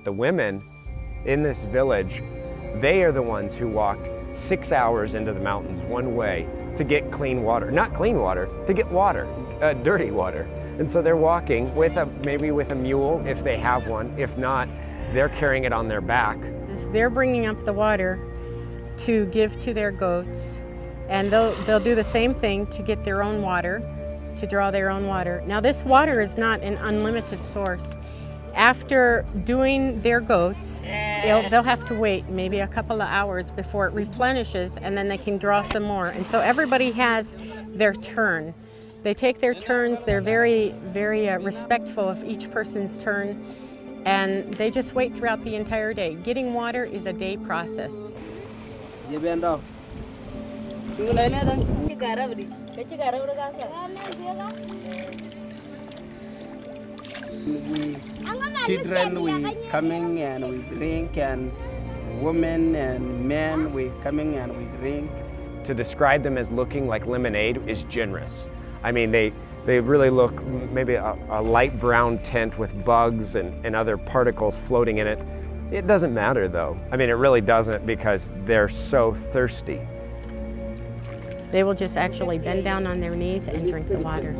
The women in this village, they are the ones who walked 6 hours into the mountains one way to get clean water. Not clean water, to get water, dirty water. And so they're walking with maybe with a mule if they have one. If not, they're carrying it on their back. They're bringing up the water to give to their goats, and they'll do the same thing to get their own water, to draw their own water. Now this water is not an unlimited source. After doing their goats, they'll have to wait maybe a couple of hours before it replenishes, and then they can draw some more. And so everybody has their turn. They take their turns. They're very, very respectful of each person's turn, and they just wait throughout the entire day. Getting water is a day process. Children, we coming and we drink, and women and men, we coming and we drink. To describe them as looking like lemonade is generous. I mean, they really look maybe a light brown tint with bugs and other particles floating in it. It doesn't matter though. I mean, it really doesn't, because they're so thirsty. They will just actually bend down on their knees and drink the water,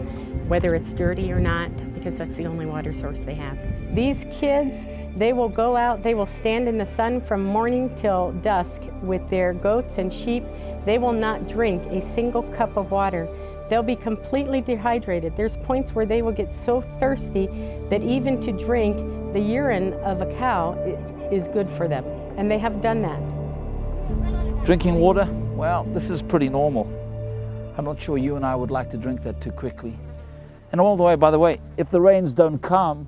whether it's dirty or not, because that's the only water source they have. These kids, they will go out, they will stand in the sun from morning till dusk with their goats and sheep. They will not drink a single cup of water. They'll be completely dehydrated. There's points where they will get so thirsty that even to drink the urine of a cow is good for them, and they have done that. Drinking water, well, this is pretty normal. I'm not sure you and I would like to drink that too quickly. And all the way, by the way, if the rains don't come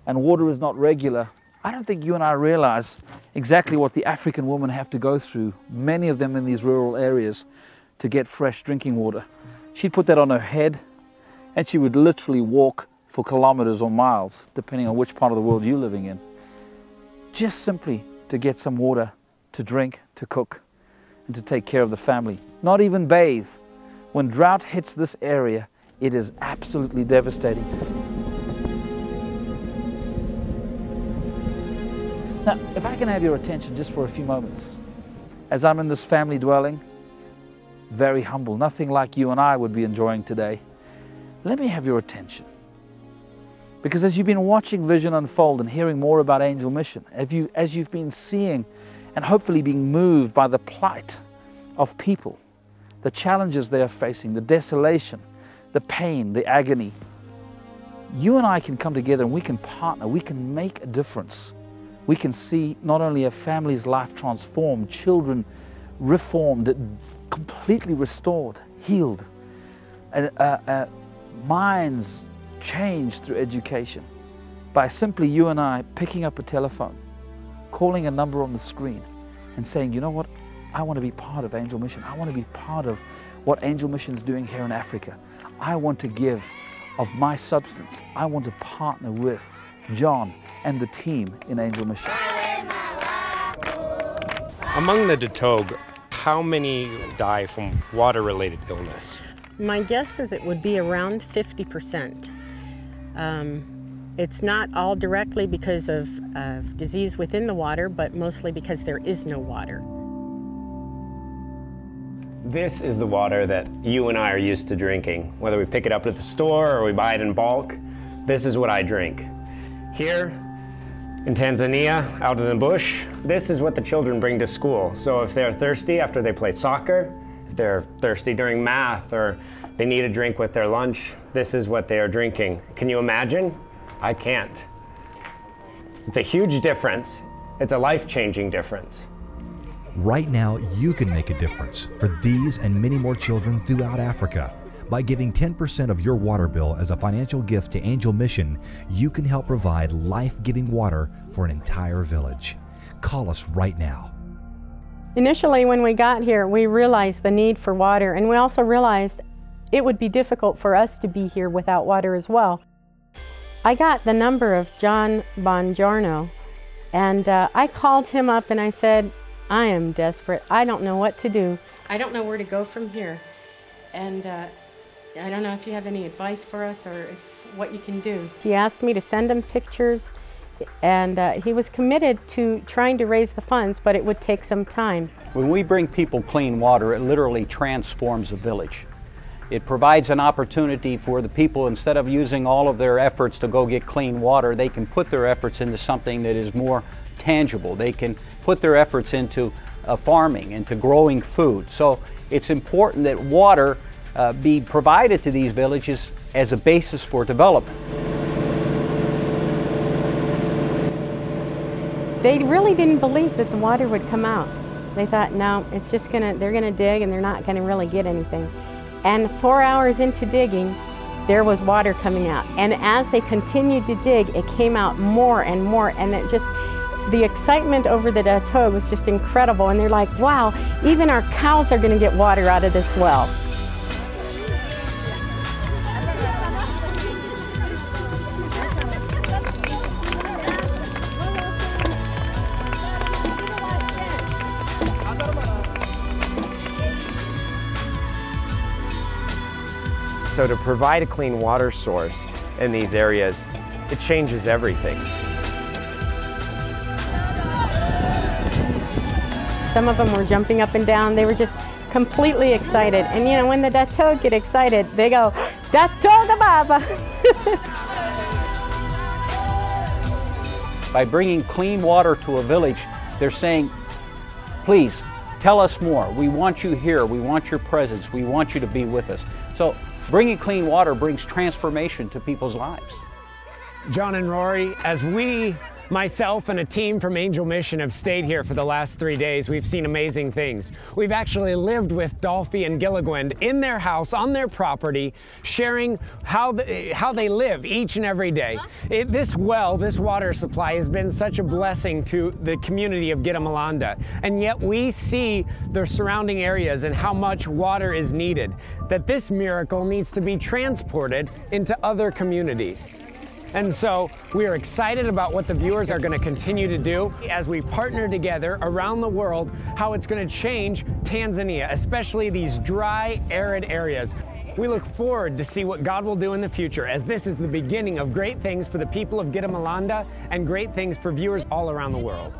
and water is not regular, I don't think you and I realize exactly what the African women have to go through, many of them in these rural areas, to get fresh drinking water. She'd put that on her head, and she would literally walk for kilometers or miles, depending on which part of the world you're living in, just simply to get some water to drink, to cook, and to take care of the family. Not even bathe. When drought hits this area, it is absolutely devastating. Now, if I can have your attention just for a few moments, as I'm in this family dwelling, very humble, nothing like you and I would be enjoying today. Let me have your attention. Because as you've been watching Vision unfold and hearing more about Angel Mission, as you've been seeing and hopefully being moved by the plight of people, the challenges they are facing, the desolation, the pain, the agony, you and I can come together and we can partner, we can make a difference. We can see not only a family's life transformed, children reformed, completely restored, healed, minds changed through education by simply you and I picking up a telephone, calling a number on the screen and saying, you know what, I want to be part of Angel Mission. I want to be part of what Angel Mission is doing here in Africa. I want to give of my substance. I want to partner with John and the team in Angel Mission. Among the Datooga, how many die from water-related illness? My guess is it would be around 50%. It's not all directly because of disease within the water, but mostly because there is no water. This is the water that you and I are used to drinking. Whether we pick it up at the store or we buy it in bulk, this is what I drink. Here in Tanzania, out in the bush, this is what the children bring to school. So if they're thirsty after they play soccer, if they're thirsty during math, or they need a drink with their lunch, this is what they are drinking. Can you imagine? I can't. It's a huge difference. It's a life-changing difference. Right now, you can make a difference for these and many more children throughout Africa. By giving 10% of your water bill as a financial gift to Angel Mission, you can help provide life-giving water for an entire village. Call us right now. Initially, when we got here, we realized the need for water, and we also realized it would be difficult for us to be here without water as well. I got the number of John Bongiorno, and I called him up and I said, I am desperate. I don't know what to do. I don't know where to go from here. And I don't know if you have any advice for us or what you can do. He asked me to send him pictures and he was committed to trying to raise the funds, but it would take some time. When we bring people clean water, it literally transforms a village. It provides an opportunity for the people, instead of using all of their efforts to go get clean water, they can put their efforts into something that is more tangible. They can put their efforts into farming, into growing food. So it's important that water be provided to these villages as a basis for development. They really didn't believe that the water would come out. They thought, no, it's just they're gonna dig and they're not gonna really get anything. And 4 hours into digging, there was water coming out. And as they continued to dig, it came out more and more, and it just, the excitement over the Datooga was just incredible. And they're like, wow, even our cows are gonna get water out of this well. So to provide a clean water source in these areas, it changes everything. Some of them were jumping up and down. They were just completely excited. And you know, when the Datooga get excited, they go, Datooga Baba! By bringing clean water to a village, they're saying, please, tell us more. We want you here. We want your presence. We want you to be with us. So bringing clean water brings transformation to people's lives. John and Rory, as we, myself and a team from Angel Mission have stayed here for the last 3 days, we've seen amazing things. We've actually lived with Dolphy and Gilligwend in their house, on their property, sharing how they live each and every day. This water supply has been such a blessing to the community of Gidamilanda, and yet we see the surrounding areas and how much water is needed, that this miracle needs to be transported into other communities. And so we are excited about what the viewers are going to continue to do as we partner together around the world, how it's going to change Tanzania, especially these dry, arid areas. We look forward to see what God will do in the future, as this is the beginning of great things for the people of Gidamilanda and great things for viewers all around the world.